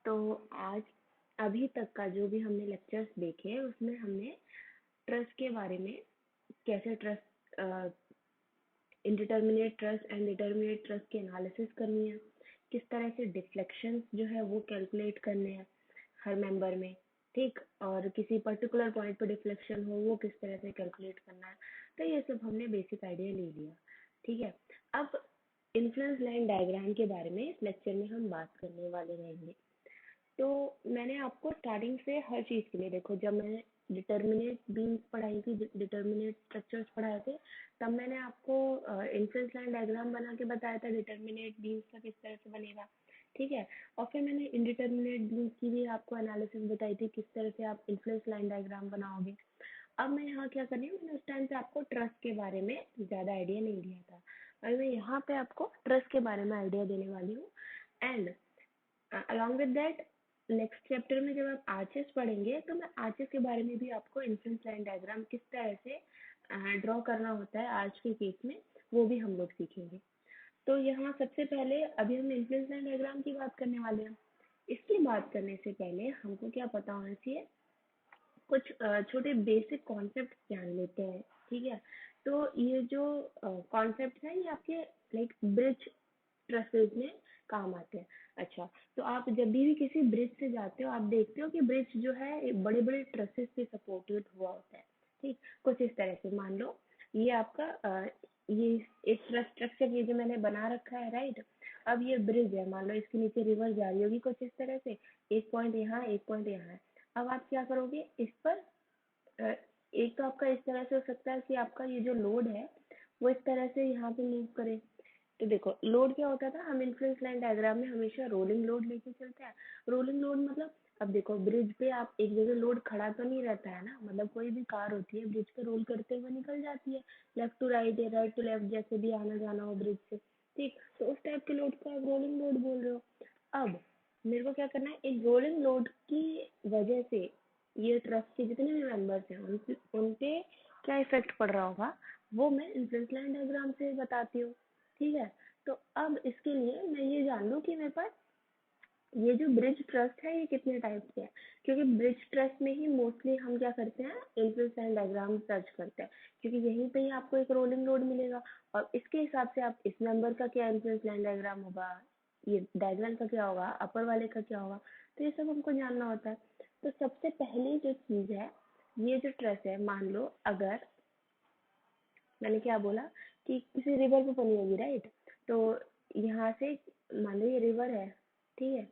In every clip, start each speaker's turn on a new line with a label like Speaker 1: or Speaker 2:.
Speaker 1: तो आज अभी तक का जो भी हमने लेक्चर्स देखे उसमें हमने ट्रस्ट के बारे में, कैसे trust, indeterminate trust and determinate trust की एनालिसिस करनी है, किस तरह से डिफ्लेक्शंस जो है वो कैलकुलेट करने हैं हर मेंबर में, ठीक, और किसी पर्टिकुलर पॉइंट पर डिफ्लेक्शन हो वो किस तरह से कैलकुलेट करना है। तो ये सब हमने बेसिक आइडिया ले लिया, ठीक है। अब इन्फ्लुएंस लाइन डायग्राम के बारे में इस लेक्चर में हम बात करने वाले रहेंगे। तो मैंने आपको स्टार्टिंग से हर चीज़ के लिए, देखो जब मैंने डिटर्मिनेट बीम्स पढ़ाई थी, डिटर्मिनेट स्ट्रक्चर्स पढ़ाए थे, तब मैंने आपको इन्फ्लुएंस लाइन डायग्राम बना के बताया था डिटर्मिनेट बीम्स का किस तरह से बनेगा, ठीक है। और फिर मैंने इनडिटर्मिनेट बीम्स की भी आपको एनालिसिस बताई थी, किस तरह से आप इन्फ्लुएंस लाइन डायग्राम बनाओगे। अब मैं यहाँ क्या कर रही हूँ, मैंने उस टाइम पे आपको ट्रस्ट के बारे में ज़्यादा आइडिया नहीं दिया था, और मैं यहाँ पे आपको ट्रस्ट के बारे में आइडिया देने वाली हूँ। And along with that next chapter में जब आप आर्चेस पढ़ेंगे तो मैं आर्चेस के बारे में भी आपको इन्फ्लुएंस लाइन डायग्राम किस तरह से ड्रॉ करना होता है आर्च के केस में, वो भी हम लोग सीखेंगे। तो यहाँ सबसे पहले अभी हम इन्फ्लुएंस लाइन डायग्राम की बात करने वाले हैं। इसकी बात करने से पहले हमको क्या पता होना चाहिए, कुछ छोटे बेसिक कॉन्सेप्ट जान लेते हैं, ठीक है। तो ये जो कॉन्सेप्ट है ये आपके लाइक ब्रिज ट्रसेस में काम आते हैं। अच्छा, तो आप जब भी किसी ब्रिज से जाते हो आप देखते हो कि ब्रिज जो है बड़े बड़े ट्रसेस से सपोर्टेड हुआ होता है, ठीक। कुछ इस तरह से मान लो ये आपका ये एक स्ट्रक्चर ये जो मैंने बना रखा है, राइट। अब ये ब्रिज है, मान लो इसके नीचे रिवर जा रही होगी कुछ इस तरह से, एक पॉइंट यहाँ एक पॉइंट यहाँ है। अब आप क्या करोगे इस पर, एक तो आपका इस तरह से हो सकता है कि आपका ये जो लोड है वो इस तरह से यहाँ पे मूव करे। तो देखो लोड क्या होता था, हम इन्फ्लुएंस लाइन डायग्राम में हमेशा रोलिंग लोड लेके चलते हैं। रोलिंग लोड मतलब, अब देखो ब्रिज पे आप एक जगह लोड खड़ा तो नहीं रहता है ना, मतलब कोई भी कार होती है ब्रिज पे रोल करते हुए निकल जाती है, लेफ्ट टू राइट या राइट टू लेफ्ट, जैसे भी आना जाना हो ब्रिज से, ठीक। तो उस टाइप के लोड को आप रोलिंग लोड बोल रहे हो। अब मेरे को क्या करना है, एक रोलिंग लोड की वजह से ये ट्रस्ट के जितने भी मेंबर्स हैं उनपे क्या इफेक्ट पड़ रहा होगा, वो मैं इन्फ्लुएंस लाइन डायग्राम से बताती हूँ, ठीक है। तो अब इसके लिए मैं ये जान लूँ कि मेरे पास ये जो ब्रिज ट्रस्ट है ये कितने टाइप के हैं, क्योंकि ब्रिज ट्रस्ट में ही मोस्टली हम क्या करते हैं, इन्फ्लुएंस लाइन डायग्राम सर्च करते हैं, क्योंकि यहीं पे ही आपको एक रोलिंग लोड मिलेगा और इसके हिसाब से आप इस मेंबर का क्या इन्फ्लुएंस लाइन डायग्राम होगा, ये डायग्राम का क्या होगा, अपर वाले का क्या होगा, तो ये सब हमको जानना होता है। तो सबसे पहली जो चीज है, ये जो ट्रस्ट है, मान लो अगर मैंने क्या बोला कि किसी रिवर पे बनी होगी, राइट। तो यहाँ से मान लो ये रिवर है, ठीक है,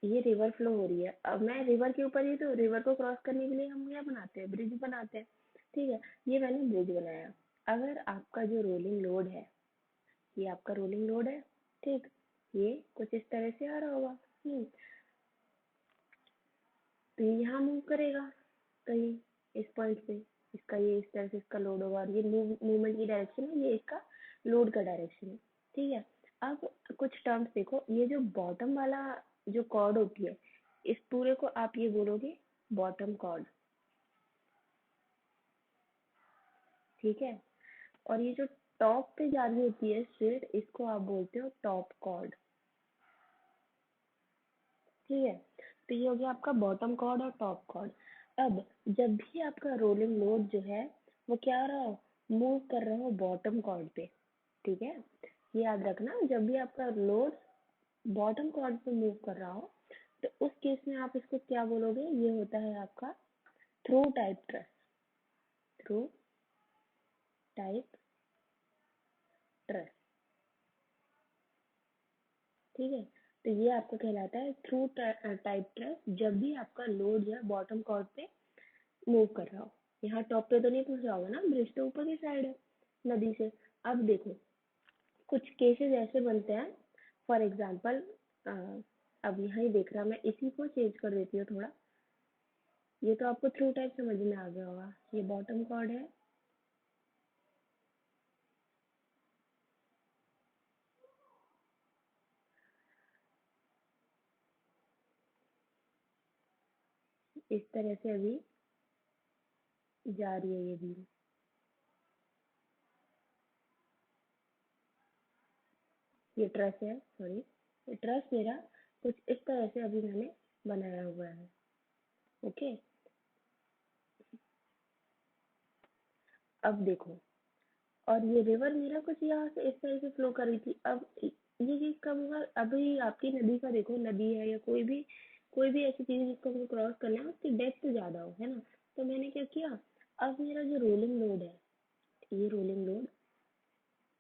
Speaker 1: ये रिवर फ्लो हो रही है, अब मैं रिवर के ऊपर ही, तो रिवर को क्रॉस करने के लिए हम क्या बनाते हैं, ब्रिज बनाते हैं, ठीक है। ये मैंने ब्रिज बनाया। अगर आपका जो रोलिंग लोड है, ये आपका रोलिंग लोड है, ठीक, ये कुछ इस तरह से आ रहा होगा, तो ये यहाँ मूव करेगा कहीं इस पॉइंट पे, इसका ये इस तरह से इसका लोड होगा, और ये मूवमेंट की डायरेक्शन है, ये इसका लोड का डायरेक्शन है, ठीक है। अब कुछ टर्म्स देखो, ये जो बॉटम वाला जो कॉर्ड होती है, इस पूरे को आप ये बोलोगे बॉटम कॉर्ड, ठीक है। और ये जो टॉप पे जा रही होती है स्ट्रेट, इसको आप बोलते हो टॉप कॉर्ड, ठीक है। तो ये हो गया आपका बॉटम कॉर्ड और टॉप कॉर्ड। अब जब भी आपका रोलिंग लोड जो है वो क्या रहा हो, मूव कर रहा हो बॉटम कॉर्ड पे, ठीक है। ये याद रखना, जब भी आपका लोड बॉटम कॉर्ड पे मूव कर रहा हो तो उस केस में आप इसको क्या बोलोगे, ये होता है आपका through type truss, through type truss, ठीक है। तो ये आपका कहलाता है थ्रू टाइप ट्रस, जब भी आपका लोड जो है बॉटम कॉर्ड पे मूव कर रहा हो। यहाँ टॉप पे तो नहीं पहुंच रहा होगा ना, ब्रिज तो ऊपर की साइड है नदी से। अब देखो कुछ केसेस ऐसे बनते हैं, फॉर एग्जाम्पल अब यहाँ ही देख रहा, मैं इसी को चेंज कर देती हूँ थोड़ा, ये तो आपको थ्रू टाइप समझ में आ गया होगा, ये बॉटम कॉर्ड है, इस तरह से अभी जा रही है ये बीम, ये ट्रस है, सॉरी, ये ट्रस मेरा कुछ इस तरह से यहाँ से इस तरह से फ्लो कर रही थी। अब ये चीज कब होगा, अभी आपकी नदी का देखो, नदी है या कोई भी ऐसी चीज जिसको हमको क्रॉस करना है, उसकी डेप्थ ज्यादा हो, है ना। तो मैंने क्या किया, अब मेरा जो रोलिंग लोड है, ये रोलिंग लोड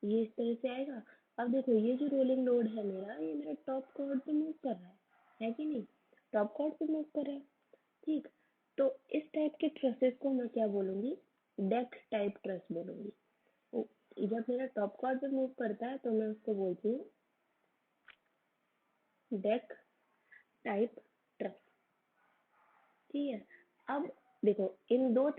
Speaker 1: ये इस तरह से आएगा। अब देखो ये जो रोलिंग लोड है मेरा, ये मेरा टॉप कॉर्ड पे मूव कर रहा है कि नहीं, टॉप कॉर्ड पे मूव कर रहा है। ठीक, तो इस टाइप के ट्रसेस को मैं क्या बोलूंगी, डेक टाइप ट्रस बोलूंगी। जब मेरा टॉप कॉर्ड पे मूव करता है तो मैं उसको बोलती हूँ डेक टाइप ट्रस। ठीक है, अब देखो इन दो ही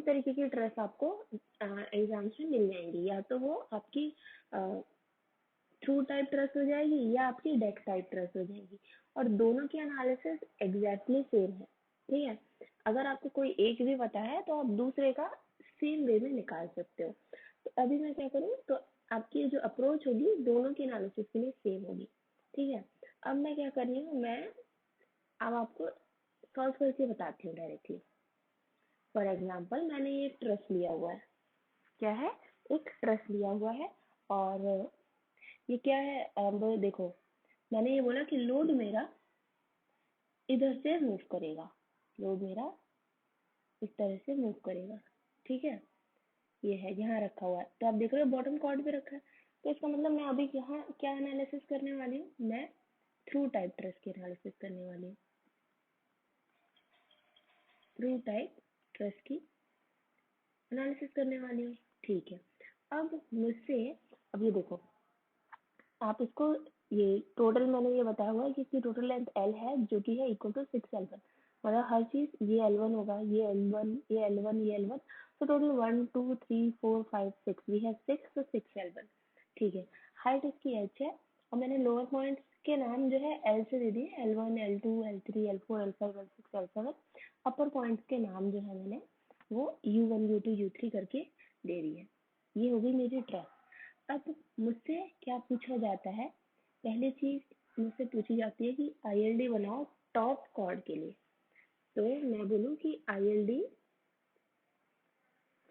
Speaker 1: तरीके की ट्रस आपको एग्जाम्स में मिल जाएंगी, या तो वो आपकी थ्रू टाइप ट्रस हो जाएगी या आपकी डेक टाइप ट्रस हो जाएगी, और दोनों की एनालिसिस एग्जैक्टली सेम है। ठीक है, अगर आपको कोई एक भी पता है तो आप दूसरे का सेम वे में निकाल सकते हो। तो अभी मैं क्या करूँ, तो आपकी जो अप्रोच होगी दोनों की एनालिसिस के लिए सेम होगी। ठीक है, अब मैं क्या कर रही हूँ, मैं अब आपको सॉल्व करके बताती हूँ डायरेक्टली। फॉर एग्जाम्पल मैंने ये ट्रस लिया हुआ है, क्या है, एक ट्रस लिया हुआ है, और ये क्या है, अब देखो मैंने ये बोला कि लोड मेरा इधर से मूव करेगा, लोड मेरा इस तरह से मूव करेगा। ठीक है, ये है यहाँ रखा हुआ है, तो आप देख रहे हो बॉटम कॉर्ड पे रखा है। तो इसका मतलब मैं अभी यहाँ क्या एनालिसिस करने वाली हूँ, मैं थ्रू टाइप ट्रस की एनालिसिस करने वाली हूँ, थ्रू टाइप ट्रस की एनालिसिस करने वाली हूँ। ठीक है, अब मुझसे, अब ये देखो आप इसको, ये टोटल मैंने ये बताया हुआ है कि इसकी टोटल लेंथ एल है, जो कि है इक्वल टू 6L1। मतलब हर चीज ये L1 होगा, ये L1, ये L1, ये L1, तो टोटल 1 2 3 4 5 6, वी हैव 6, तो 6L1। ठीक है, हाइट इसकी h है, और मैंने लोअर पॉइंट्स के नाम जो है एल से दे दिए, L1 L2 L3 L4 L5 L6 L7। अपर पॉइंट्स के नाम जो है मैंने वो U1 U2 U3 करके दे दी है। ये होगी मेरी ट्रैक। अब मुझसे क्या पूछा जाता है, पहली चीज मुझसे पूछी जाती है कि आईएलडी बनाओ टॉप कॉर्ड के लिए। तो मैं बोलूँ कि आईएलडी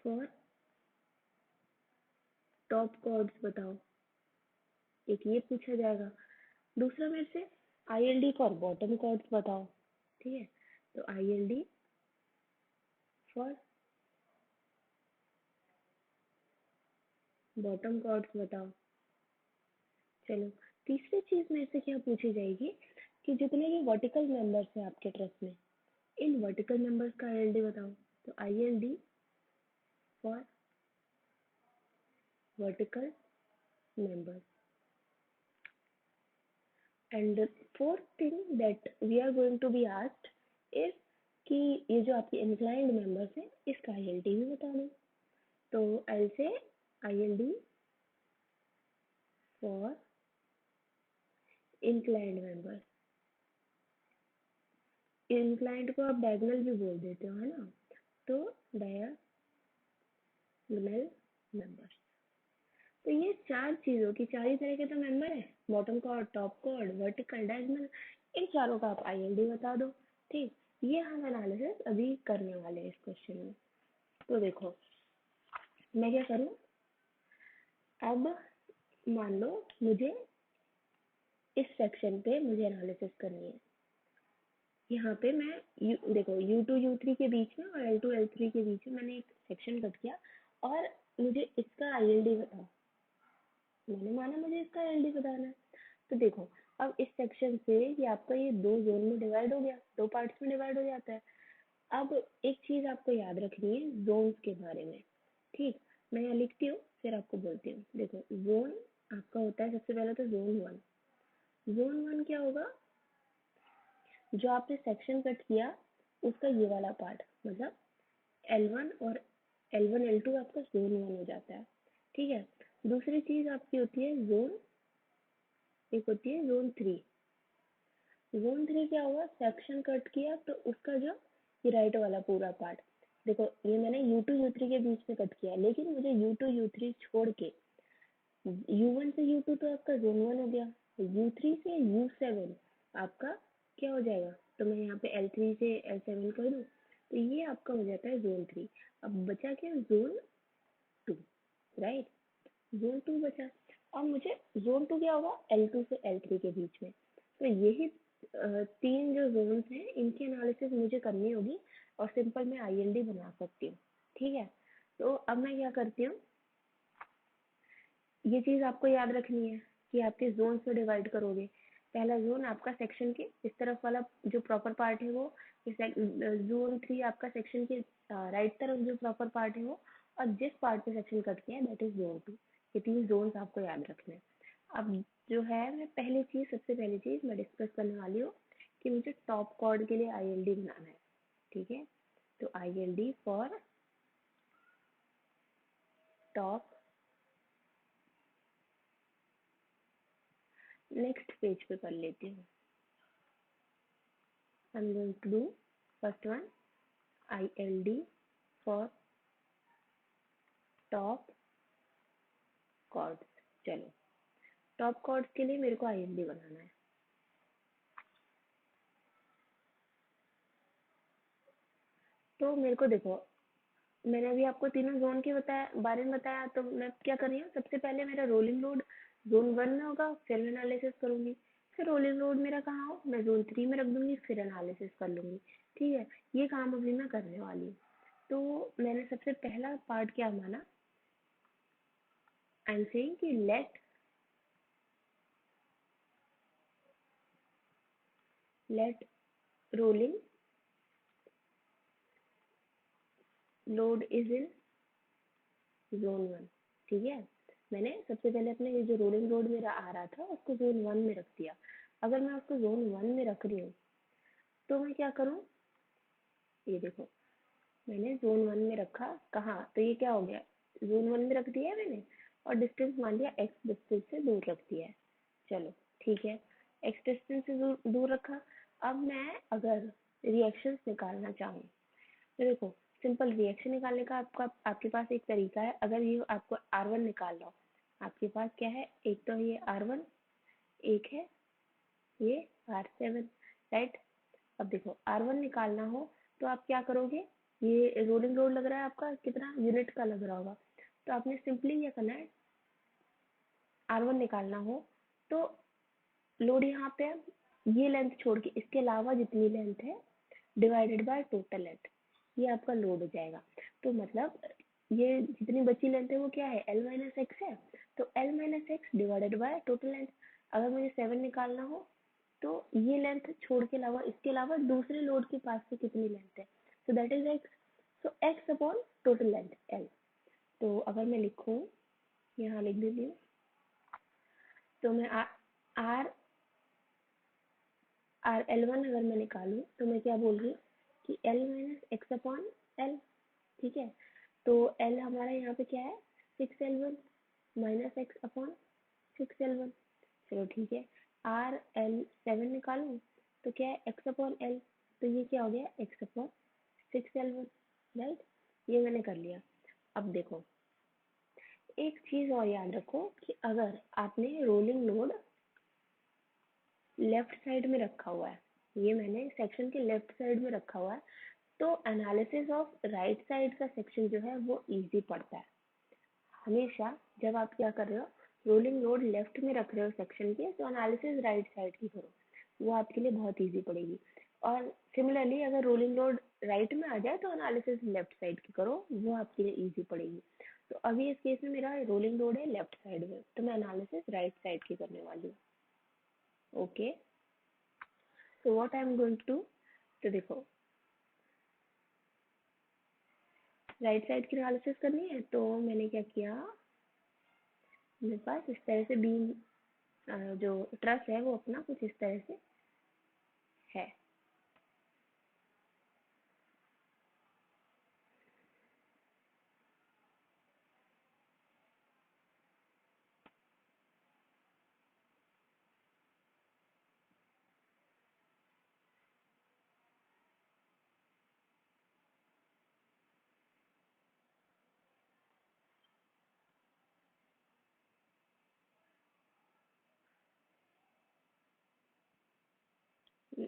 Speaker 1: फॉर टॉप कॉर्ड्स बताओ, एक ये पूछा जाएगा। दूसरा मेरे से आईएलडी फॉर बॉटम कॉर्ड्स बताओ। ठीक है, तो आईएलडी फॉर बॉटम कॉर्ड्स बताओ। चलो, तीसरी चीज मेरे से क्या पूछी जाएगी कि जितने भी वर्टिकल मेंबर्स हैं आपके ट्रस्ट में, इन वर्टिकल मेंबर्स का आईएलडी बताओ। तो ILD for vertical members. And the fourth thing that we are going to be asked is कि ये जो आपके inclined members हैं इसका ILD भी बता दो। तो I'll say ILD for inclined members। inclined को आप diagonal भी बोल देते हो, है ना, तो diagonal members। तो ये चार चीजों की, चार ही तरह के तो मेंबर है, bottom chord, top chord, vertical, diagonal, इन चारों का आप आईएलडी बता दो। ठीक, ये हम एनालिसिस अभी करने वाले हैं इस क्वेश्चन में। तो देखो मैं क्या करूँ, अब मान लो मुझे इस सेक्शन पे मुझे एनालिसिस करनी है। यहाँ पे मैं देखो U2 U3 के बीच में और L2 L3 के बीच में मैंने एक सेक्शन कट किया, और मुझे इसका आईएलडी बताओ। मैंने माना मुझे इसका एलडी बताना है। तो देखो अब इस सेक्शन से ये आपका ये दो जोन में डिवाइड हो गया, दो पार्ट्स में डिवाइड हो जाता है। अब एक चीज आपको याद रखनी है जोन्स के बारे में। ठीक, मैं यहाँ लिखती हूँ फिर आपको बोलती हूँ। देखो जोन आपका होता है, सबसे पहले तो जोन वन। जोन वन क्या होगा, जो आपने सेक्शन कट किया उसका ये वाला पार्ट, मतलब L1 और L1 L2 आपका जोन वन हो जाता है। ठीक है, दूसरी चीज आपकी होती है जोन, एक होती है जोन थ्री। जोन थ्री क्या हुआ, सेक्शन कट किया तो उसका जो ये राइट वाला पूरा पार्ट, देखो ये मैंने U2 U3 के बीच में कट किया, लेकिन मुझे U2 U3 छोड़ के U1 से U2 तो आपका जोन वन हो गया, U3 से U7 आपका क्या हो जाएगा, तो मैं यहाँ पे L3 से L7 कर दूँ तो ये आपका हो जाता है जोन थ्री। अब बचा क्या, जोन टू, राइट। जोन 2 बचा। अब मुझे जोन 2 क्या होगा, L2 से L3 के बीच में। तो यही तीन जो जोन्स हैं इनकी एनालिसिस मुझे करनी होगी और सिंपल मैं आईएलडी बना सकती हूँ। ठीक है, तो अब मैं क्या करती हूँ, ये चीज आपको याद रखनी है कि आपके जोन में डिवाइड करोगे। पहला जोन आपका सेक्शन के इस तरफ वाला जो प्रॉपर पार्ट है वो, जोन 3 आपका सेक्शन के राइट तरफ जो प्रॉपर पार्ट है वो, और जिस पार्ट पे सेक्शन कट गया है दैट इज जोन 2। ये तीन जोन्स आपको याद रखने हैं। अब जो है मैं सबसे पहली चीज मैं डिस्कस करने वाली हूँ कि मुझे टॉप कॉर्ड के लिए आईएलडी बनाना है। ठीक है, तो ILD for top, next page पे कर लेती हूँ। I'm going to do first one, ILD for top chords। चलो, टॉप कॉर्ड्स के लिए मेरे को आईएलडी बनाना है। तो मेरे को देखो, मैंने अभी आपको तीनों जोन के बारे में बताया, तो मैं क्या कर रही हूँ, सबसे पहले मेरा रोलिंग लोड जोन 1 में होगा, फिर मैं एनालिसिस करूंगी। फिर रोलिंग लोड मेरा कहाँ हो, मैं जोन 3 में रख दूंगी, फिर एनालिसिस कर लूंगी। ठीक है, ये काम अभी मैं करने वाली हूँ। तो मैंने सबसे पहला पार्ट क्या माना, आई एम सेइंग कि let rolling load is in zone 1। ठीक है, मैंने सबसे पहले अपने ये जो रोलिंग लोड मेरा आ रहा था उसको जोन 1 में रख दिया। अगर मैं उसको जोन 1 में रख रही हूँ तो मैं क्या करूँ, ये देखो मैंने जोन 1 में रखा, कहाँ, तो ये क्या हो गया, जोन 1 में रख दिया है मैंने, और डिस्टेंस मान लिया एक्स डिस्टेंस से दूर रख दिया है। चलो ठीक है, एक्स डिस्टेंस से दूर रखा। अब मैं अगर रिएक्शंस निकालना चाहूँ तो देखो, सिंपल रिएक्शन निकालने का आपके पास एक तरीका है। अगर ये आपको R1 निकालना हो, आपके पास क्या है, एक तो ये R1, एक है ये R7, राइट। अब देखो R1 निकालना हो तो आप क्या करोगे, ये रोलिंग लोड लग रहा है आपका, कितना यूनिट का लग रहा होगा, तो आपने सिंपली ये करना है, R1 निकालना हो तो लोड यहाँ पे है, ये लेंथ छोड़ के इसके अलावा जितनी लेंथ है डिवाइडेड बाय टोटल लेंथ, ये आपका लोड हो जाएगा। तो मतलब ये जितनी बची लेंथ है वो क्या है, L माइनस एक्स है, तो L minus x divided by total length. अगर मुझे 7 निकालना हो तो ये लेंथ छोड़ के अलावा इसके अलावा दूसरे लोड के पास से कितनी लेंथ है, so that is x, so x upon total length L। तो अगर मैं लिखूँ, यहाँ लिख देती हूँ, तो मैं आर L1 अगर मैं निकालूँ तो मैं क्या बोल रही हूँ कि L minus x upon L। ठीक है, तो L हमारा यहाँ पे क्या है, 6L1 minus x upon 6L1। चलो ठीक है, R L7 निकालूँ तो क्या है, एक्स अपॉन L, तो ये क्या हो गया, एक्स अपॉन 6L1, राइट। ये मैंने कर लिया। अब देखो, एक चीज और याद रखो कि अगर आपने रोलिंग लोड लेफ्ट साइड में रखा हुआ है, ये मैंने सेक्शन के लेफ्ट साइड में रखा हुआ है, तो एनालिसिस ऑफ राइट साइड का सेक्शन जो है वो इजी पड़ता है। हमेशा जब आप क्या कर रहे हो, रोलिंग लोड लेफ्ट में रख रहे हो सेक्शन के, तो एनालिसिस राइट साइड की करो, वो आपके लिए बहुत इजी पड़ेगी। और सिमिलरली अगर रोलिंग लोड राइट में आ जाए तो एनालिसिस लेफ्ट साइड की करो, वो आपके लिए इजी पड़ेगी। तो अभी इस केस में मेरा रोलिंग लोड है लेफ्ट साइड में, तो मैं एनालिसिस राइट साइड की करने वाली हूँ। Okay, so what I am going to, तो देखो राइट साइड की एनालिसिस करनी है, तो मैंने क्या किया, मेरे पास इस तरह से बीम जो ट्रस है वो अपना कुछ इस तरह से है।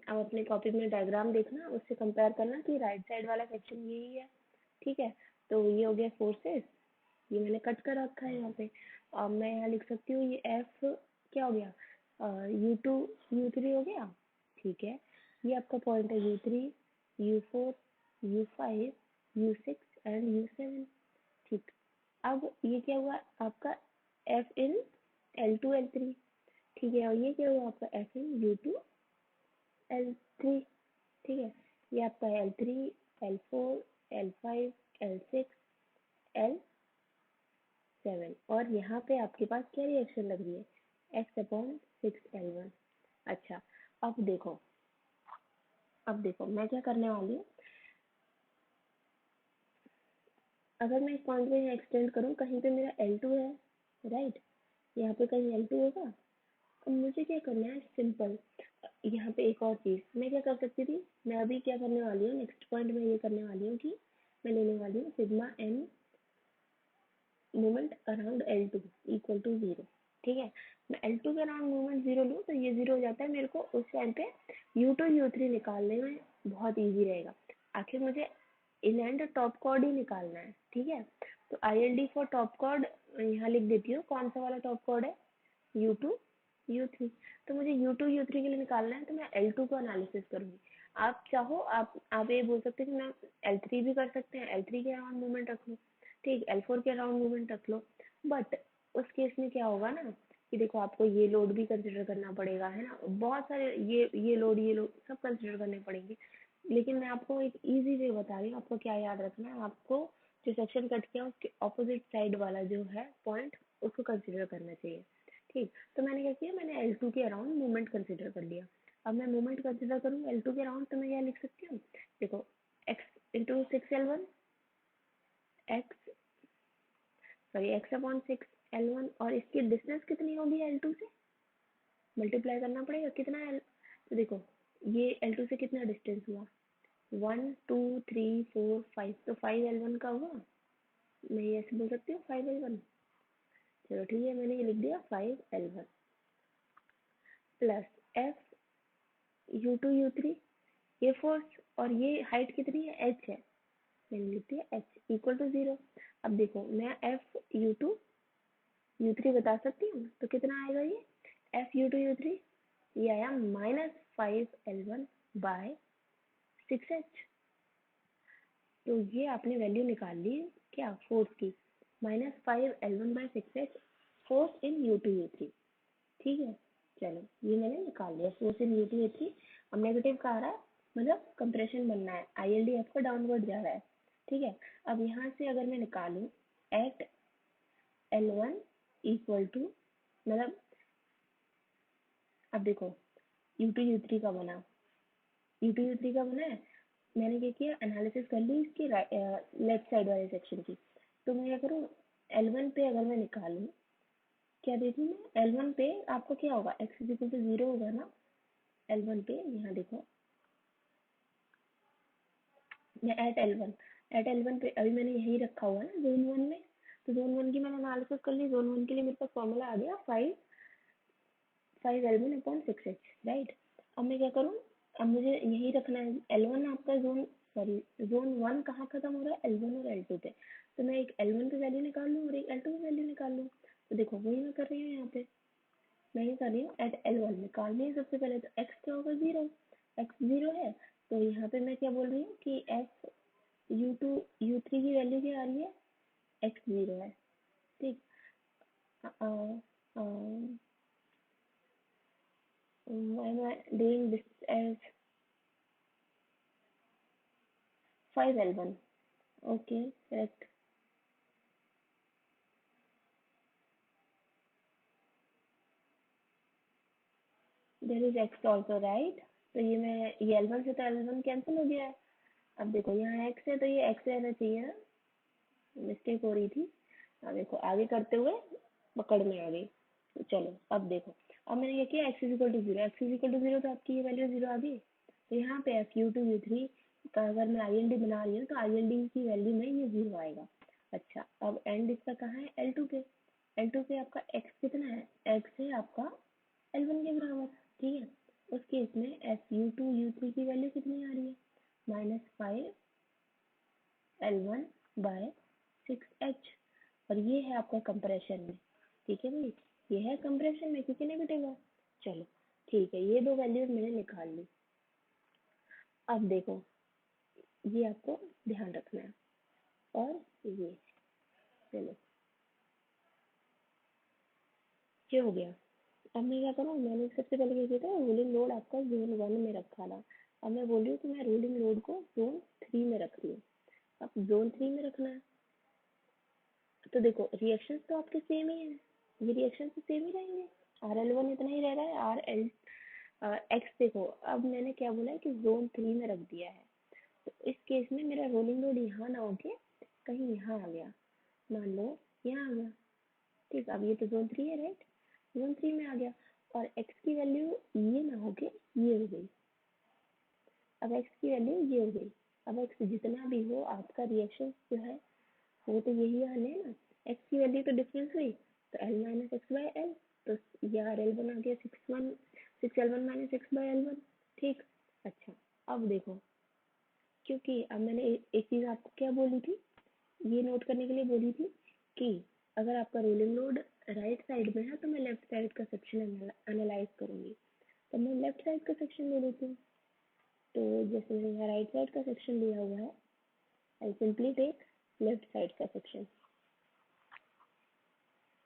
Speaker 1: अब अपने कॉपी में डायग्राम देखना, उससे कंपेयर करना कि राइट साइड वाला सेक्शन यही है। ठीक है, तो ये हो गया फोर्सेस, ये मैंने कट कर रखा है यहाँ पे। अब मैं यहाँ लिख सकती हूँ ये एफ क्या हो गया, U2 U3 हो गया। ठीक है, ये आपका पॉइंट है U3, U4, U5, U6 and U7। ठीक, अब ये क्या हुआ आपका एफ इन L2 L3। ठीक है, और ये क्या हुआ आपका एफ इन U2 L3। ठीक है, ये आपका L3, L4, L5, L6, L7, और यहाँ पे आपके पास क्या रिएक्शन लग रही है, X/6L1। अच्छा, अब देखो, अब देखो मैं क्या करने वाली हूँ। अगर मैं इस पॉइंट को यहाँ एक्सटेंड करूँ, कहीं पे मेरा L2 है, राइट, यहाँ पे कहीं L2 होगा। अब मुझे क्या करना है, सिंपल। यहाँ पे एक और चीज़ मैं क्या कर सकती थी, मैं अभी क्या करने वाली हूँ, नेक्स्ट पॉइंट में ये करने वाली हूँ कि मैं लेने वाली हूँ sigma n moment around L2 equal to 0। ठीक है, मैं L2 के अराउंड मोमेंट 0 लूँ तो ये 0 हो जाता है। मेरे को उस टाइम पे U2 U3 निकालने में बहुत ईजी रहेगा। आखिर मुझे इन एंड टॉप कॉर्ड ही निकालना है। ठीक है, तो ILD फॉर टॉप कॉर्ड यहाँ लिख देती हूँ, कौन सा वाला टॉप कॉर्ड है, U2 U3। तो मुझे U2 U3 के लिए निकालना है, तो मैं L2 को एनालिसिस करूंगी। आप चाहो आप ये बोल सकते हैं कि मैं L3 भी कर सकते हैं, L3 के अराउंड मूवमेंट रख लो, ठीक, L4 के अराउंड मूवमेंट रख लो। बट उस केस में क्या होगा ना कि देखो आपको ये लोड भी कंसिडर करना पड़ेगा, है ना, बहुत सारे ये लोड सब कंसिडर करने पड़ेंगे। लेकिन मैं आपको एक इजी वे बता रही हूँ, आपको क्या याद रखना है, आपको जो सेक्शन कट किया उसके ऑपोजिट साइड वाला जो है पॉइंट, उसको कंसिडर करना चाहिए। ठीक, तो मैंने क्या किया, मैंने L2 के अराउंड मूवमेंट कंसिडर कर लिया। अब मैं मूवमेंट कंसिडर करूँ L2 के अराउंड, तो मैं क्या लिख सकती हूँ, देखो X/6L1, एक्स X/6L1, और इसकी डिस्टेंस कितनी होगी L2 से, मल्टीप्लाई करना पड़ेगा कितना है। तो देखो ये L2 से कितना डिस्टेंस हुआ, 1 2 3 4 5, तो 5L1 का हुआ। मैं ये ऐसे बोल सकती हूँ 5L1। चलो ठीक है, मैंने ये लिख दिया 5L1 plus F U2 U3, ये फोर्स और ये हाइट कितनी है, h है, मैंने लिख दिया h इक्वल टू 0। अब देखो मैं F U2 U3 बता सकती हूँ, तो कितना आएगा ये F U2 U3, ये आया -5L1/6h। तो ये आपने वैल्यू निकाल ली क्या, फोर्स की, -5L1/6h, force in U2 U3। ठीक है, चलो ये मैंने निकाल लिया फोर्स इन U2 U3। अब नेगेटिव का आ रहा है, मतलब कंप्रेशन बनना है, ILD आपका डाउनवर्ड जा रहा है। ठीक है, अब यहाँ से अगर मैं निकालूं एट L1 इक्वल टू, मतलब अब देखो U2 U3 का बना, U2 U3 का बना है, मैंने क्या किया, एनालिसिस कर ली इसकी लेफ्ट साइड वाले सेक्शन की। तो मैं क्या करूँ, L1 पे अगर मैं निकालूं, क्या देखूँ मैं, L1 पे आपको क्या होगा, x इज इक्वल टू 0 होगा ना। L1 पे यहाँ देखो, मैं एट एल वन पे अभी मैंने यही रखा हुआ है ना जोन वन में। तो जोन वन की मैंने एनालिसिस कर ली, जोन वन के लिए मेरे पास फॉर्मूला आ गया 5L1/6h, राइट। अब मैं क्या करूँ, अब मुझे यही रखना है, L1 आपका जोन, सॉरी, जोन वन कहाँ खत्म हो रहा है, L1 और L2 पे। तो मैं एक L1 पे वैल्यू निकाल लूँ और एक L2 पे वैल्यू निकाल लूँ। तो देखो वही मैं कर रही हूँ यहाँ पे, मैं ये कर रही हूँ एट L1 निकालनी है सबसे पहले, तो x क्या होगा, 0, x 0 है। तो यहाँ पे मैं क्या बोल रही हूँ कि F U2 U3 की वैल्यू क्या आ रही है, x 0 है। ठीक, why am I doing this as 5L1? Okay, correct. There is x also, right? तो ये L1 से तो L1 कैंसिल हो गया है। अब देखो यहाँ x है तो ये x रहना चाहिए ना, मिस्टेक हो रही थी। अब देखो आगे करते हुए पकड़ में आ गई। तो चलो अब देखो, अब मैंने क्या किया, x is equal to 0, x is equal to 0, तो आपकी ये वैल्यू 0 आ गई। तो यहाँ पे F U2 U3 का अगर मैं ILD बना रही हूँ तो ILD की वैल्यू में ये 0 आएगा। अच्छा, अब एंड इसका कहाँ है, L2 पे। L2 पे आपका x कितना है, x है आपका L1 के बराबर। ठीक है, उस केस में F U2 U3 की वैल्यू कितनी आ रही है, -5L1/6h, और ये है आपका कंप्रेशन में। ठीक है भाई, ये है कंप्रेशन में क्योंकि नेगेटिव है। चलो ठीक है, ये दो वैल्यूज मैंने निकाल ली। अब देखो, ये आपको ध्यान रखना है। और ये, चलो ये हो गया। अब मैं क्या करूँ, मैंने सबसे पहले क्या किया था, रोलिंग लोड आपका जोन 1 में रखा था। अब मैं बोल रही हूँ कि मैं रोलिंग लोड को जोन 3 में रख रही हूँ। अब जोन 3 में रखना है तो देखो रिएक्शंस तो आपके सेम ही है, ये रिएक्शन तो सेम ही रहेंगे। RL1 इतना ही रह रहा है, RL एक्स देखो, अब मैंने क्या बोला है कि जोन 3 में रख दिया है। तो इस केस में मेरा रोलिंग लोड यहाँ ना होके कहीं यहाँ आ गया, मान लो यहाँ आ गया। ठीक, अब ये तो जोन 3 है राइट, जोन 3 में आ गया। और एक्स की वैल्यू ये ना होके ये हो गई। अब एक्स की वैल्यू ये हो गई। अब एक्स जितना भी हो, आपका रिएक्शन जो है वो तो यही आने है ना। एक्स की वैल्यू तो डिफरेंस हुई, तो L minus x by L. तो ये आर एल बना गया 6 L1 minus x by L1। ठीक, अच्छा अब देखो, क्योंकि अब मैंने एक चीज़ आपको क्या बोली थी, ये नोट करने के लिए बोली थी कि अगर आपका रोलिंग लोड राइट साइड में है तो मैं लेफ्ट साइड का सेक्शन एनालाइज करूंगी। तो मैं लेफ्ट साइड का सेक्शन ले लेती हूँ। तो जैसे मैंने यहाँ राइट साइड का सेक्शन लिया हुआ है, I simply take left side का सेक्शन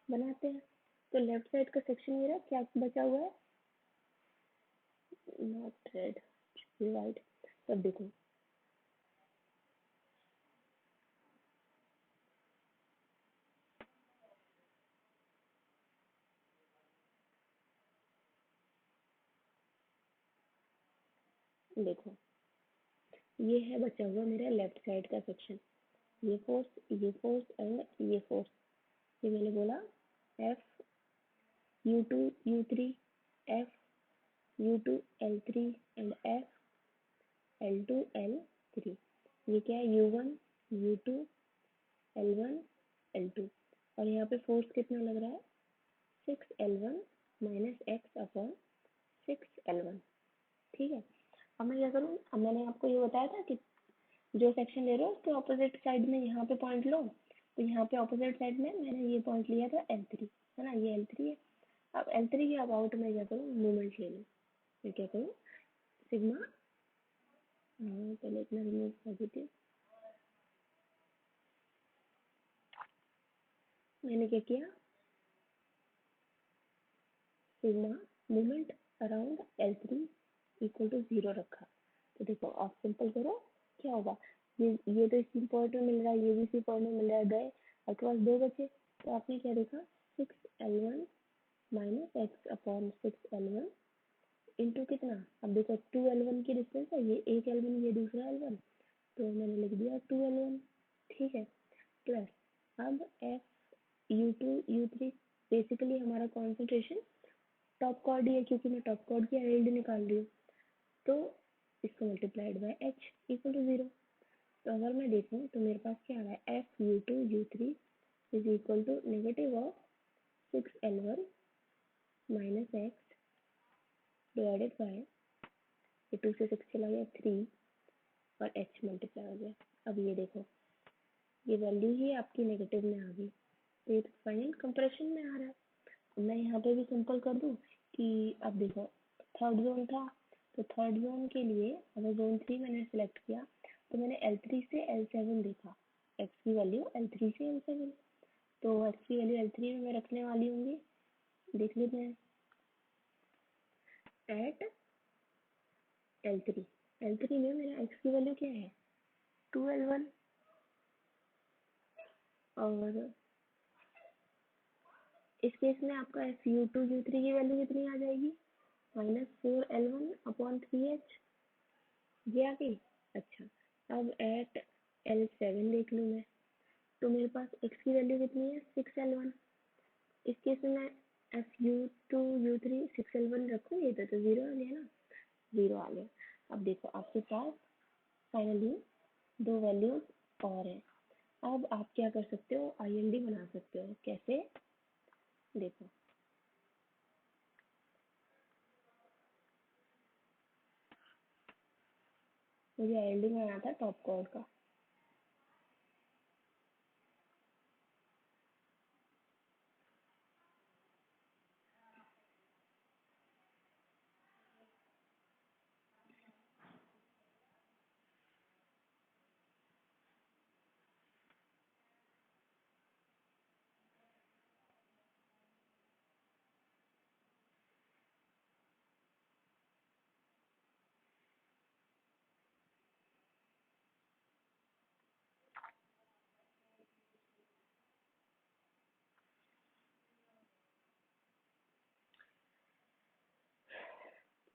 Speaker 1: बनाते हैं। तो लेफ्ट साइड का सेक्शन मेरा क्या बचा हुआ है, नॉट रेड, वाइट। तब देखो, देखो ये है बचा हुआ मेरा लेफ्ट साइड का सेक्शन। ये फोर्स एंड ये फोर्स, ये मैंने बोला F U2 U3, F U2 L3 and F L2 L3। ये क्या है, U1 U2 L1 L2। और यहाँ पे फोर्स कितना लग रहा है, 6L1 minus x upon 6L1। ठीक है, अब मैं क्या करूँ, अब मैंने आपको ये बताया था कि जो सेक्शन ले रहे हो उसके ऑपोजिट साइड में यहाँ पे पॉइंट लो। तो यहाँ पे ऑपोजिट साइड में मैंने ये पॉइंट लिया था L3, है ना, ये L3 है। अब L3 के अबाउट में क्या करूँ, मोमेंट ले लूँ। मैं क्या करूँ, सिग्मा, पहले इतना रिमूव कर देती हूँ। मैंने क्या किया, sigma moment around L3 equal to 0 रखा। तो देखो आप सिंपल करो, क्या होगा, ये तो इसी पॉइंट में मिल रहा है, ये भी इसी पॉइंट में मिल रहा है, गए आपके पास दो बचे। तो आपने क्या देखा, 6L1 minus x upon 6L1 into कितना, अब देखो 2L1 की डिस्टेंस है, ये एक L1 ये दूसरा L1, तो मैंने लिख दिया 2L1। ठीक है, प्लस अब F U2 U3, बेसिकली हमारा कॉन्सेंट्रेशन टॉप कॉर्ड ही है क्योंकि मैं टॉप कॉर्ड की आईएलडी निकाल रही हूँ। तो इसको multiplied by h equal to 0। तो अगर मैं देखूँ तो मेरे पास क्या आ रहा है, F U2 U3 is equal to negative of 6L1 minus x divided by, ये 2 से 6 चला गया 3, और एच मल्टीप्लाई हो गया। अब ये देखो, ये वैल्यू ही आपकी नेगेटिव में आ गई, तो ये तो फाइनल कंप्रेशन में आ रहा है। मैं यहाँ पे भी सिंपल कर दूँ कि अब देखो थर्ड जोन था, तो थर्ड जोन के लिए अगर जोन 3 मैंने सेलेक्ट किया तो मैंने L3 से L7 देखा, एक्स की वैल्यू L3 से L7, तो एक्स की वैल्यू L3 में मैं रखने वाली होंगी। देख लेते हैं, एट L3 में मेरा एक्स की वैल्यू क्या है, 2L1, और इस केस में आपका Fu2 U3 की वैल्यू कितनी आ जाएगी, -4L1/3H, ये आ गई। अच्छा, अब एट L7 देख लूँ मैं, तो मेरे पास x की वैल्यू कितनी है, 6L1। इस केस में मैं Fu2 U3 6L1 रखूँ, ये तो 0 आ गया ना, 0 आ गया। अब देखो आपके पास फाइनली दो वैल्यूज और है। अब आप क्या कर सकते हो, आईएलडी बना सकते हो, कैसे, देखो मुझे आईएलडी बनाना था टॉप कॉर्ड का।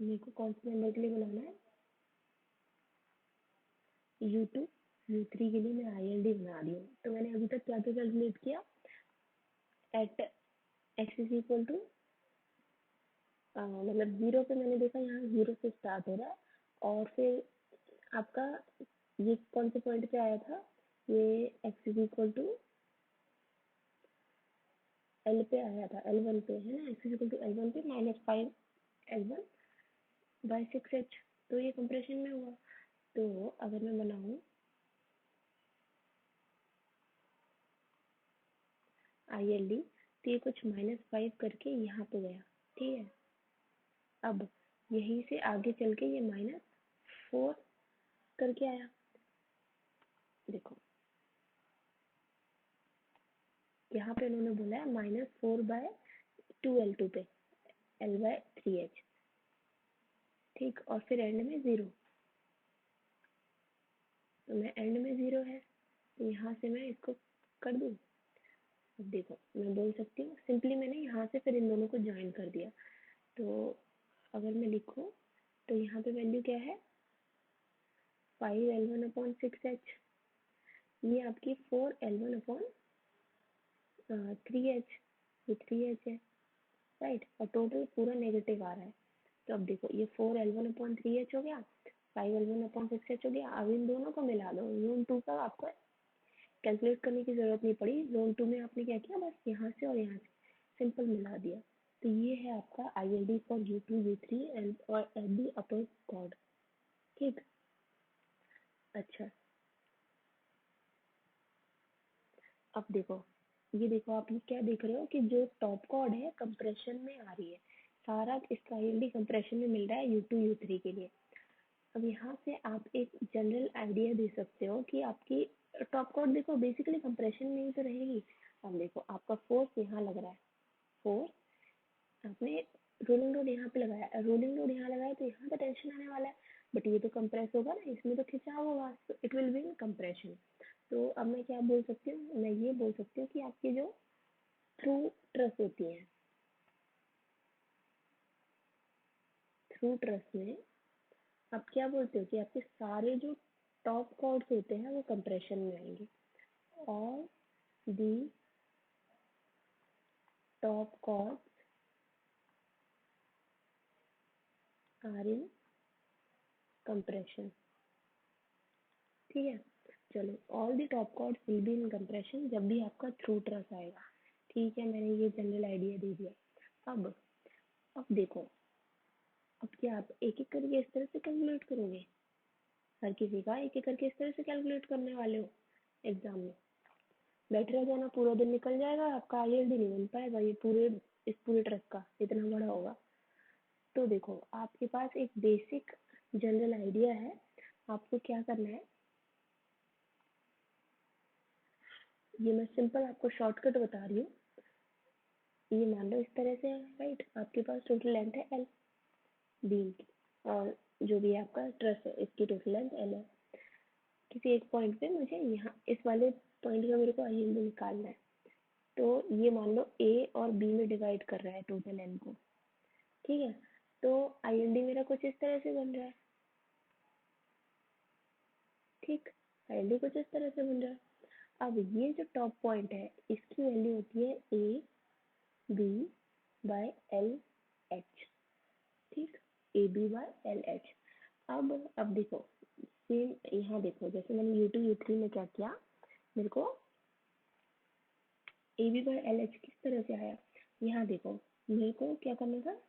Speaker 1: मेरे को कौन से नंबर के लिए बनाना है? U2 U3 के लिए मैं ILD बना रही हूँ। तो मैंने अभी तक क्या क्या कैलकुलेट किया? At x is equal to मतलब जीरो पे मैंने देखा यहाँ जीरो से स्टार्ट हो रहा है, और फिर आपका ये कौन से पॉइंट पे आया था? ये x is equal to l पे आया था, L1 पे है ना, x is equal to L1 पे -5L1/6h। तो ये कंप्रेशन में हुआ। तो अगर मैं बनाऊँ ILD, तो ये कुछ -5 करके यहाँ पे गया, ठीक है। अब यहीं से आगे चल के ये -4 करके आया। देखो यहाँ पे उन्होंने बोला है -4/2L2 पे L/3H, ठीक। और फिर एंड में जीरो, तो मैं एंड में जीरो है तो यहाँ से मैं इसको कर दूँ। देखो मैं बोल सकती हूँ सिंपली, मैंने यहाँ से फिर इन दोनों को ज्वाइन कर दिया। तो अगर मैं लिखूँ तो यहाँ पे वैल्यू क्या है? 5L1/6h, ये आपकी 4L1/3h, ये 3h है, राइट। और टोटल पूरा नेगेटिव आ रहा है। तो अब देखो ये 4L1/3h हो गया, 5L1/6h हो गया। अब इन दोनों को मिला दो। जोन 2 का आपको कैलकुलेट करने की जरूरत नहीं पड़ी। जोन 2 में आपने क्या किया, बस यहाँ से और यहाँ से सिंपल मिला दिया। तो ये है आपका ILD for U2 U3 and और FB अपर कॉर्ड, ठीक। अच्छा, अब देखो, ये देखो आप ये क्या देख रहे हो कि जो टॉप कॉर्ड है कंप्रेशन में आ रही है, सारा इसका ILD कंप्रेशन में मिल रहा है U2 U3 के लिए। अब यहाँ से आप एक जनरल आइडिया दे सकते हो कि आपकी टॉप कॉर्ड देखो बेसिकली कंप्रेशन में ही तो रहेगी। अब देखो आपका फोर्स यहाँ लग रहा है, फोर्स आपने रोलिंग लोड यहाँ पे लगाया, रोलिंग लोड यहाँ लगाया तो यहाँ पे टेंशन आने वाला है, बट ये तो कंप्रेस होगा ना, इसमें तो खिंचाव होगा, तो it will be in compression. तो अब मैं क्या बोल सकती हूँ, मैं ये बोल सकती हूँ कि आपकी जो थ्रू ट्रस होती है, थ्रू ट्रस में आप क्या बोलते हो कि आपके सारे जो टॉप कॉर्ड्स होते हैं वो कंप्रेशन में आएंगे। और the top chords are in compression, ठीक है। चलो, all the top chords will be in compression जब भी आपका थ्रू ट्रस आएगा, ठीक है। मैंने ये जनरल आइडिया दे दिया। अब देखो, अब क्या आप एक एक करके इस तरह से कैलकुलेट करोगे? हर किसी का एक एक करके इस तरह से कैलकुलेट करने वाले हो एग्जाम में? बैठे रह जाना, पूरा दिन निकल जाएगा, आपका ILD नहीं बन पाएगा ये पूरे ट्रक का, इतना बड़ा होगा। तो देखो आपके पास एक बेसिक जनरल आइडिया है, आपको क्या करना है, ये मैं सिंपल आपको शॉर्टकट बता रही हूँ। ये मान लो इस तरह से है, राइट। आपके पास टोटल लेंथ है L बीम की, और जो भी आपका ट्रस है इसकी टोटल लेंथ L है। किसी एक पॉइंट पे मुझे यहाँ इस वाले पॉइंट का मेरे को ILD निकालना है। तो ये मान लो A और B में डिवाइड कर रहा है टोटल L को, ठीक है। तो ILD मेरा कुछ इस तरह से बन रहा है, ठीक। ILD कुछ इस तरह से बन रहा है। अब ये जो टॉप पॉइंट है इसकी वैल्यू होती है AB/LH, ठीक। AB/LH। अब देखो, सेम यहाँ देखो, जैसे मैंने U2 U3 में क्या किया, मेरे को AB/LH किस तरह से आया, यहाँ देखो मेरे को क्या करना था।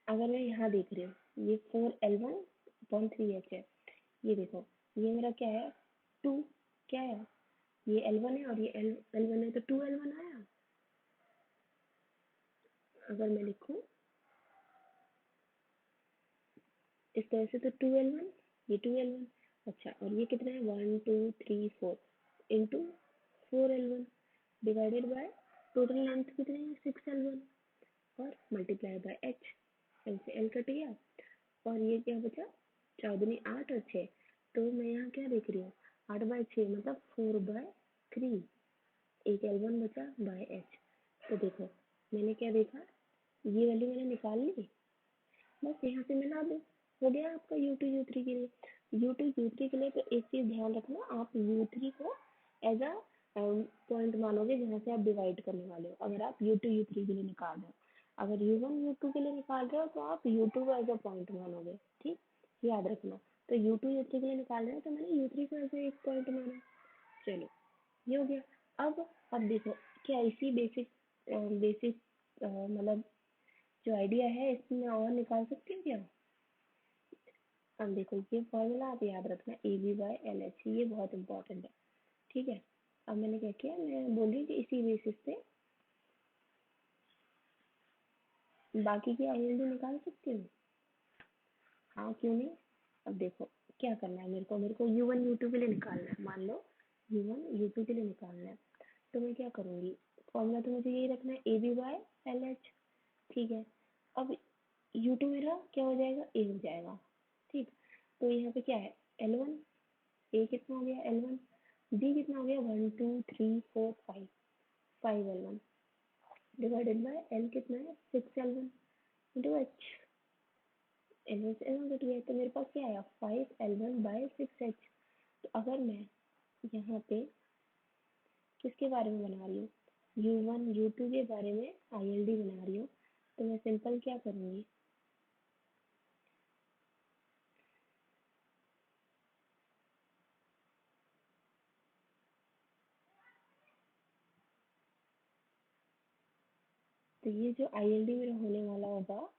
Speaker 1: अगर मैं यहाँ देख रही हूँ ये 4L1/3H है, ये देखो ये मेरा क्या है, 2, क्या है, ये L1 है और ये L1 है, तो 2L1 आया। अगर मैं लिखूँ इस तरह से तो 2L1, ये 2L1। अच्छा, और ये कितना है, 1 2 3 4 into 4L1 divided by total length कितनी है, 6L1, और मल्टीप्लाई बाय H, L से L कट गया, और ये क्या बचा, 4 दूनी 8 और 6। तो मैं यहाँ क्या देख रही हूँ, 8/6 मतलब 4/3, एक L1 बचा बाय H। तो देखो मैंने क्या देखा, ये वैल्यू मैंने निकाल ली, बस यहाँ से मिला दो, हो गया आपका U2 U3 के लिए। U2 U3 के लिए तो एक चीज़ ध्यान रखना, आप U3 को एज अ पॉइंट मानोगे जहाँ से आप डिवाइड करने वाले हो, अगर आप U2 U3 के लिए निकाल रहे हो। अगर U1 U2 के लिए निकाल रहे हो तो आप U2 को एज अ पॉइंट मानोगे, ठीक, याद रखना। तो U2 U3 के लिए निकाल रहे हो तो मैंने U3 को एज एक पॉइंट माना। चलो, ये हो गया। अब देखो, क्या इसी बेसिक बेसिक मतलब जो आइडिया है इसमें और निकाल सकते हैं क्या? अब देखो, ये फॉर्मूला आप याद रखना, AB/LH, ये बहुत इंपॉर्टेंट है, ठीक है। अब मैंने क्या किया, मैं बोल रही कि इसी बेसिस पे बाकी की आईएलडी निकाल सकती हूँ। हाँ, क्यों नहीं। अब देखो, क्या करना है मेरे को U1 U2 के लिए निकालना है, मान लो U1 U2 के लिए निकालना है। तो मैं क्या करूँगी, फॉर्मूला तो मुझे यही रखना है, AB/LH, ठीक है। अब U2 मेरा क्या हो जाएगा, A हो जाएगा, ठीक। तो यहाँ पे क्या है, L1, A कितना हो गया L1, B कितना हो गया 1 2 3 4 5, 5L1 डिवाइडेड बाय L कितना है 6L1 इंटू H, L1 से L1 कट गया तो मेरे पास क्या आया 5L1/6H। तो अगर मैं यहाँ पे किसके बारे में बना रही हूँ, U1 U2 के बारे में आईएलडी बना रही हूँ, तो मैं सिंपल क्या करूँगी, तो ये जो आईएलडी मेरा होने वाला होगा,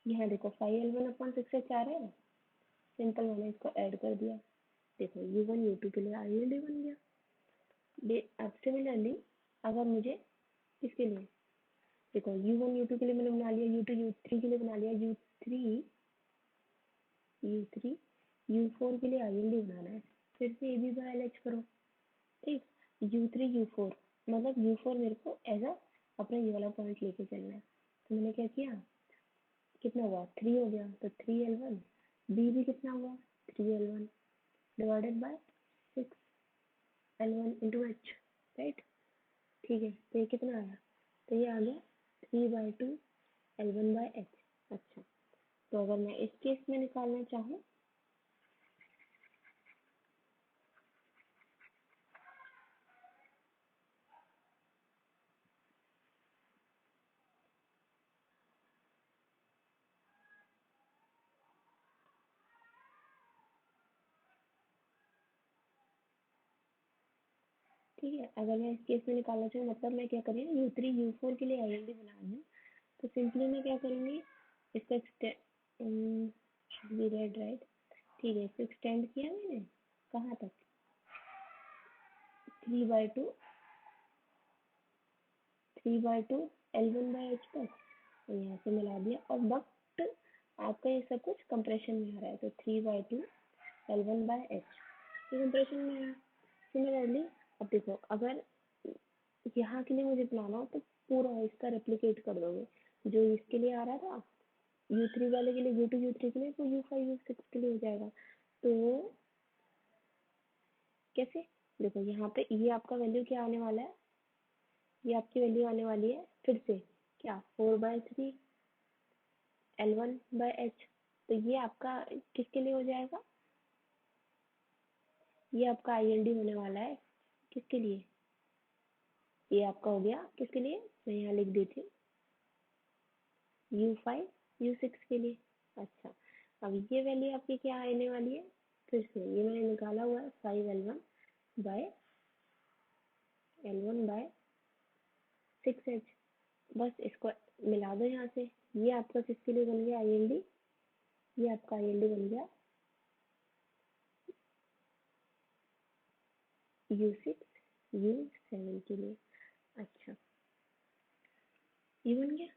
Speaker 1: यहाँ देखो 5L1/6H आ रहा है, सिंपल मैंने इसको ऐड कर दिया। देखो U1 U2 के लिए आईएलडी बन गया। अब सिमिलरली अगर मुझे किसके लिए, देखो U1 U2 के लिए मैंने बना लिया, U2 U3 के लिए बना लिया, U3 U4 के लिए आईएलडी बनाना है, फिर से AB/LH करो, ठीक। U3 U4 मतलब U4 मेरे को एज अ अपना ये वाला पॉइंट लेके चलना है। तो मैंने क्या किया, कितना हुआ 3 हो गया, तो 3L1, B भी कितना हुआ 3L1 divided by 6L1 into H, right, ठीक है। तो ये कितना आया, तो ये आ गया 3/2 L1/H। अच्छा, तो अगर मैं इस केस में निकालना चाहूँ, ठीक है, अगर मैं इस केस में निकालना चाहूँ, मतलब मैं क्या करी U3 U4 के लिए आईएलडी बना रही हूँ, तो सिंपली मैं क्या करूँगी, इसका बी रेड, राइट, ठीक है, इसको एक्सटेंड किया मैंने कहाँ तक, 3/2 L1/H तक, तो यहाँ से मिला दिया। और बट आपका ये सब कुछ कंप्रेशन में आ रहा है, तो 3/2 L1/H ये कंप्रेशन में आ रहा है। सिमिलरली अब देखो, अगर यहाँ के लिए मुझे बनाना हो तो पूरा इसका रेप्लिकेट कर दोगे, जो इसके लिए आ रहा था U3 वाले के लिए, U2 U3 के लिए, तो U5 U6 के लिए हो जाएगा। तो कैसे, देखो यहाँ पे ये आपका वैल्यू क्या आने वाला है, ये आपकी वैल्यू आने वाली है फिर से क्या 4/3 L1/H। तो ये आपका किसके लिए हो जाएगा, ये आपका आईएलडी होने वाला है किसके लिए, ये आपका हो गया किसके लिए, मैं यहाँ लिख देती हूँ U5 U6 के लिए। अच्छा, अब ये वैल्यू आपकी क्या आने वाली है, फिर से ये मैंने निकाला हुआ है 5L1/6H, बस इसको मिला दो यहाँ से। ये आपका किसके लिए बन गया आईएलडी, ये आपका आईएलडी बन गया U6 U7 के लिए। अच्छा, ये बन गया,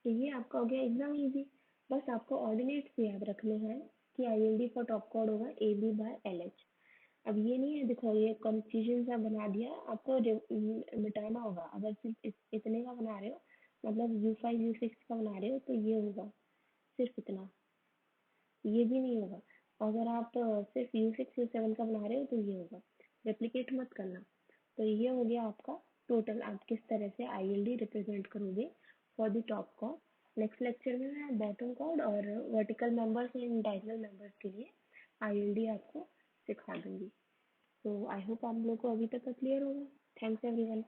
Speaker 1: तो ये आपका हो गया एकदम इजी। बस आपको ऑर्डिनेट्स याद रखने हैं कि आईएलडी फॉर टॉप कोड होगा AB/LH। अब ये नहीं है, देखो ये कंफ्यूजन सा बना दिया, आपको मिटाना होगा। अगर सिर्फ इतने का बना रहे हो, मतलब U5 U6 का बना रहे हो, तो ये होगा सिर्फ इतना, ये भी नहीं होगा। अगर आप सिर्फ U6 U7 का बना रहे हो तो ये होगा, रेप्लिकेट मत करना। तो ये हो गया आपका टोटल आप किस तरह से आईएलडी रिप्रेजेंट करोगे for the top chord. Next lecture में मैं बॉटम कॉर्ड और vertical members and diagonal members के लिए आईएलडी आपको सिखा दूंगी। तो आई होप आप लोग को अभी तक क्लियर होगा। Thanks everyone.